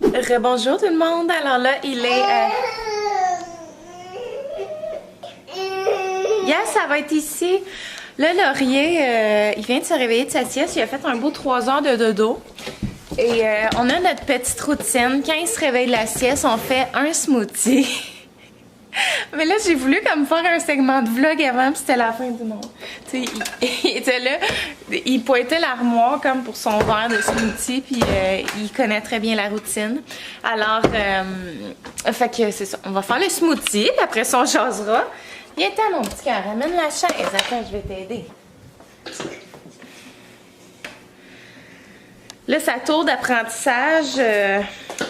Rebonjour tout le monde. Alors là, il est... Yes, ça va être ici. Là, Laurier, il vient de se réveiller de sa sieste. Il a fait un beau 3 heures de dodo. Et on a notre petite routine. Quand il se réveille de la sieste, on fait un smoothie. Mais là, j'ai voulu comme faire un segment de vlog avant, puis c'était la fin du monde. Tu sais, il était là, il pointait l'armoire comme pour son verre de smoothie, puis il connaît très bien la routine. Alors, fait que c'est ça. On va faire le smoothie, puis après ça, on jasera. Viens-t'en, mon petit cœur, amène la chaise. Attends, je vais t'aider. Là, sa tour d'apprentissage,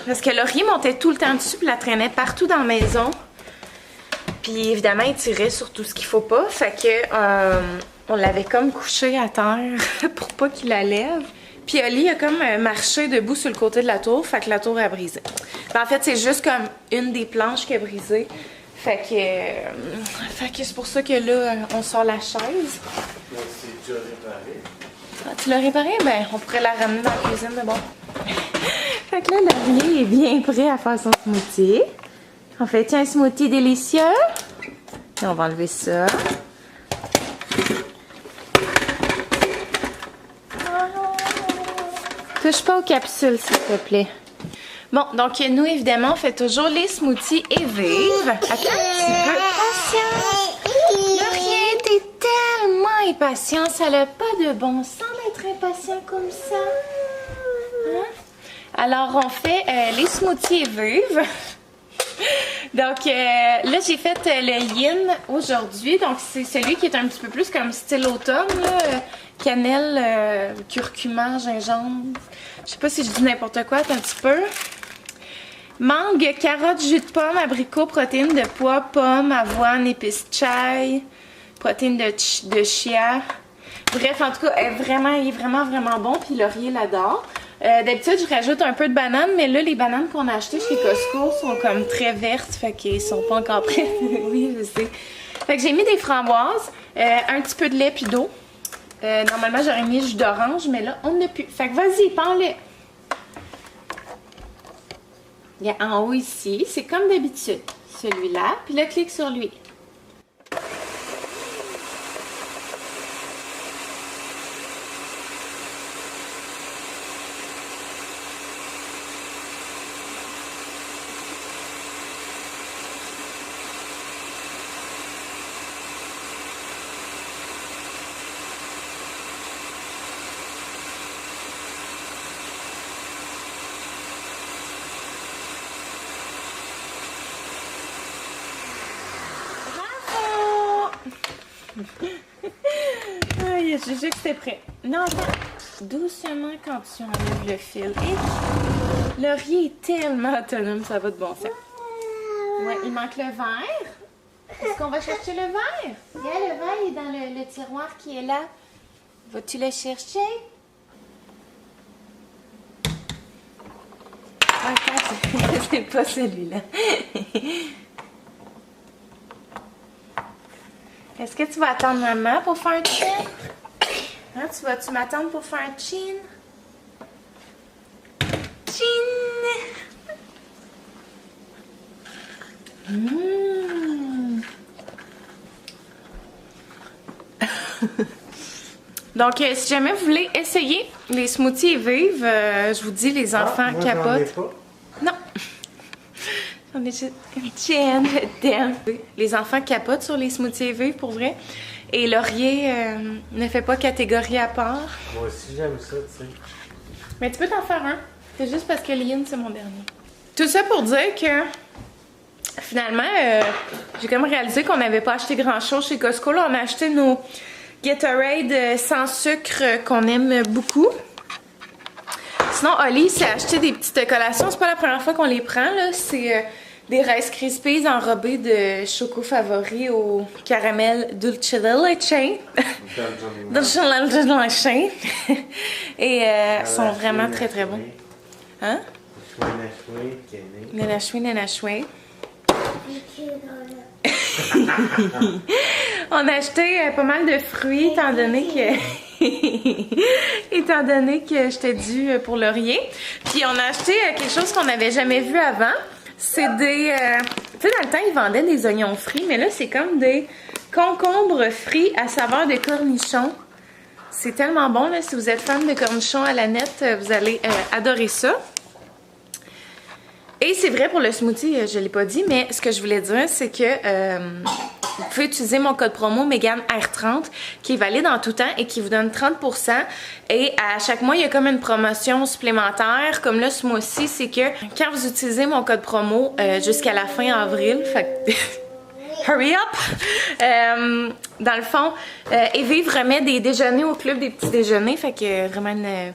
parce que Laurier montait tout le temps dessus, puis la traînait partout dans la maison. Puis évidemment, il tirait sur tout ce qu'il faut pas. Fait que on l'avait comme couché à terre pour pas qu'il la lève. Puis Oli a comme marché debout sur le côté de la tour. Fait que la tour a brisé. Puis en fait, c'est juste comme une des planches qui a brisé. Fait que c'est pour ça que là, on sort la chaise. C'est déjà réparé. Ah, tu l'as réparé? Ben, on pourrait la ramener dans la cuisine, mais bon. Fait que là, Laurier est bien prêt à faire son smoothie. On fait un smoothie délicieux. Et on va enlever ça. Touche pas aux capsules, s'il te plaît. Bon, donc nous, évidemment, on fait toujours les smoothies et vive. Attends un petit peu. Patience. Laurier, t'es tellement impatient. Ça n'a pas de bon sens d'être impatient comme ça. Hein? Alors, on fait les smoothies et vive. Donc là, j'ai fait le yin aujourd'hui. Donc, c'est celui qui est un petit peu plus comme style automne, là. Cannelle, curcuma, gingembre. Je sais pas si je dis n'importe quoi, attends un petit peu. Mangue, carotte, jus de pomme, abricot, protéines de pois, pommes, avoine, épices chai, protéines de chia. Bref, en tout cas, il est vraiment bon. Puis Laurier l'adore. D'habitude, je rajoute un peu de bananes, mais là, les bananes qu'on a achetées chez Costco sont comme très vertes, fait qu'ils sont pas encore prêtes. Oui, je sais. Fait que j'ai mis des framboises, un petit peu de lait puis d'eau. Normalement, j'aurais mis jus d'orange, mais là, on n'a plus. Fait que vas-y, prends-le. Il y a en haut ici, c'est comme d'habitude, celui-là, puis là, clique sur lui. Ah, il a jugé que c'était prêt. Non, attends. Doucement quand tu enlèves le fil. Et Laurier est tellement autonome, ça va de bon sens. Ouais, il manque le verre. Est-ce qu'on va chercher le verre? Regarde, le verre est dans le tiroir qui est là. Vas-tu le chercher? Attends, c'est pas celui-là. Est-ce que tu vas attendre maman pour faire un chin? Hein, vas-tu m'attendre pour faire un chin? Chin! Donc, si jamais vous voulez essayer les smoothies vives, je vous dis, les enfants capotent. Non! On est juste Jen, damn. Les enfants capotent sur les smoothies vives pour vrai. Et Laurier ne fait pas catégorie à part. Moi aussi, j'aime ça, tu sais. Mais tu peux t'en faire un. C'est juste parce que Lynn, c'est mon dernier. Tout ça pour dire que finalement, j'ai comme réalisé qu'on n'avait pas acheté grand-chose chez Costco. Là, on a acheté nos Gatorade sans sucre qu'on aime beaucoup. Sinon, Oli s'est acheté des petites collations. C'est pas la première fois qu'on les prend, là. C'est des Rice Krispies enrobés de choco favori au caramel dulce de leche. Dulce de leche. Et sont vraiment très très bons. Hein? Nenachoué. On a acheté pas mal de fruits, étant donné que Étant donné que j'étais due pour Laurier. Puis on a acheté quelque chose qu'on n'avait jamais vu avant. C'est des... tu sais, dans le temps, ils vendaient des oignons frits, mais là, c'est comme des concombres frits à saveur de cornichons. C'est tellement bon, là. Si vous êtes fan de cornichons à la nette, vous allez adorer ça. Et c'est vrai pour le smoothie, je ne l'ai pas dit, mais ce que je voulais dire, c'est que vous pouvez utiliser mon code promo MEGANR30 qui est valide en tout temps et qui vous donne 30%. Et à chaque mois, il y a comme une promotion supplémentaire. Comme là, ce mois-ci, c'est que quand vous utilisez mon code promo jusqu'à la fin avril, fait que hurry up! Dans le fond, Evive remet des déjeuners au club des petits déjeuners, fait que vraiment une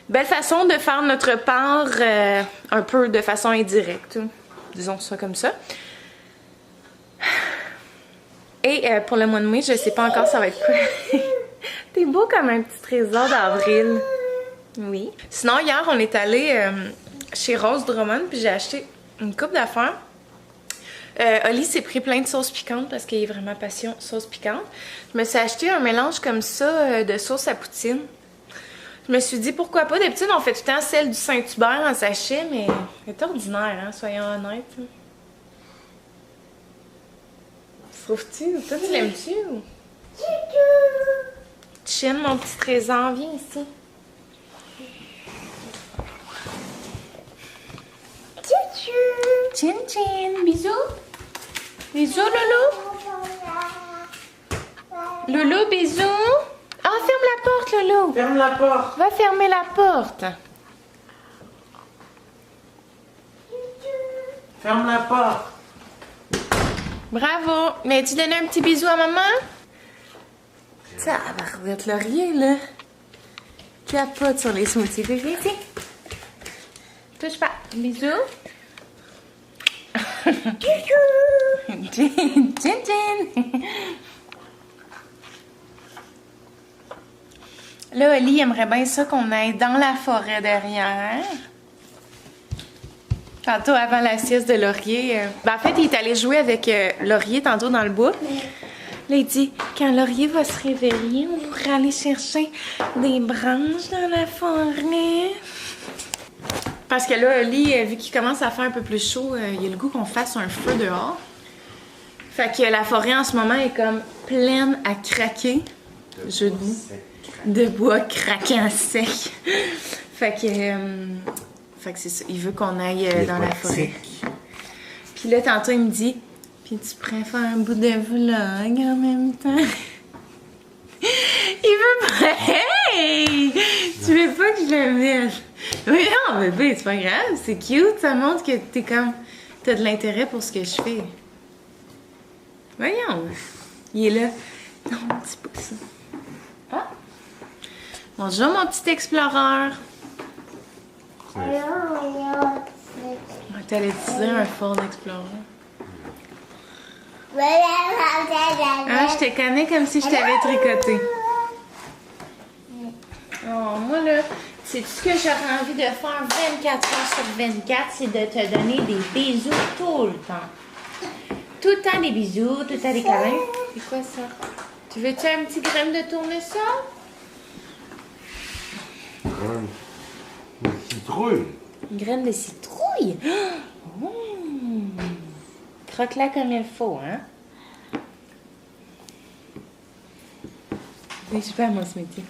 belle façon de faire notre part un peu de façon indirecte. Disons ça comme ça. Et pour le mois de mai, je sais pas encore ça va être quoi. T'es beau comme un petit trésor d'avril. Oui. Sinon, hier, on est allé chez Rose Drummond, puis j'ai acheté une coupe d'affaires. Oli s'est pris plein de sauces piquantes parce qu'il est vraiment passion sauce piquante. Je me suis acheté un mélange comme ça de sauce à poutine. Je me suis dit pourquoi pas. D'habitude, on fait tout le temps celle du Saint-Hubert en sachet, mais c'est ordinaire, hein, soyons honnêtes. Trouves-tu? Toi, tu l'aimes-tu? Chin, mon petit trésor, viens ici. Chin, chin, bisous. Bisous, Loulou. Loulou, bisous. Ah, ferme la porte, Loulou. Ferme la porte. Va fermer la porte. Ferme la porte. Bravo. Mais tu donnes un petit bisou à maman? Ça va être Laurier, là. Capote sur les smoothies. Viens ici. Touche pas. Bisous. Chin, chin, chin. Là, Oli aimerait bien ça qu'on aille dans la forêt derrière. Tantôt, avant la sieste de Laurier. En fait, il est allé jouer avec Laurier tantôt dans le bois. Là, il dit, quand Laurier va se réveiller, on pourrait aller chercher des branches dans la forêt. Parce que là, Oli, vu qu'il commence à faire un peu plus chaud, il a le goût qu'on fasse un feu dehors. Fait que la forêt en ce moment est comme pleine à craquer. Je dis. De bois craquant sec. Fait que c'est ça. Il veut qu'on aille dans la forêt. Puis là, tantôt, il me dit, puis tu préfères un bout de vlog en même temps? Il veut pas. Hey! Tu veux pas que je le mette? Oui, non, bébé, c'est pas grave. C'est cute. Ça montre que t'es comme. T'as de l'intérêt pour ce que je fais. Voyons. Il est là. Non, dis pas ça. Ah! Bonjour, mon petit explorer. T'allais utiliser un Ford Explorer. Ah, je te connais comme si je t'avais tricoté. Oh, moi là, c'est ce que j'aurais envie de faire 24 heures sur 24, c'est de te donner des bisous tout le temps. Tout le temps des bisous, tout le temps des câlins. C'est quoi ça? Tu veux-tu un petit graine de tournesol? Une citrouille. Une graine de citrouille? Oh! Croque-la comme il faut, hein? C'est super, mon smoothie.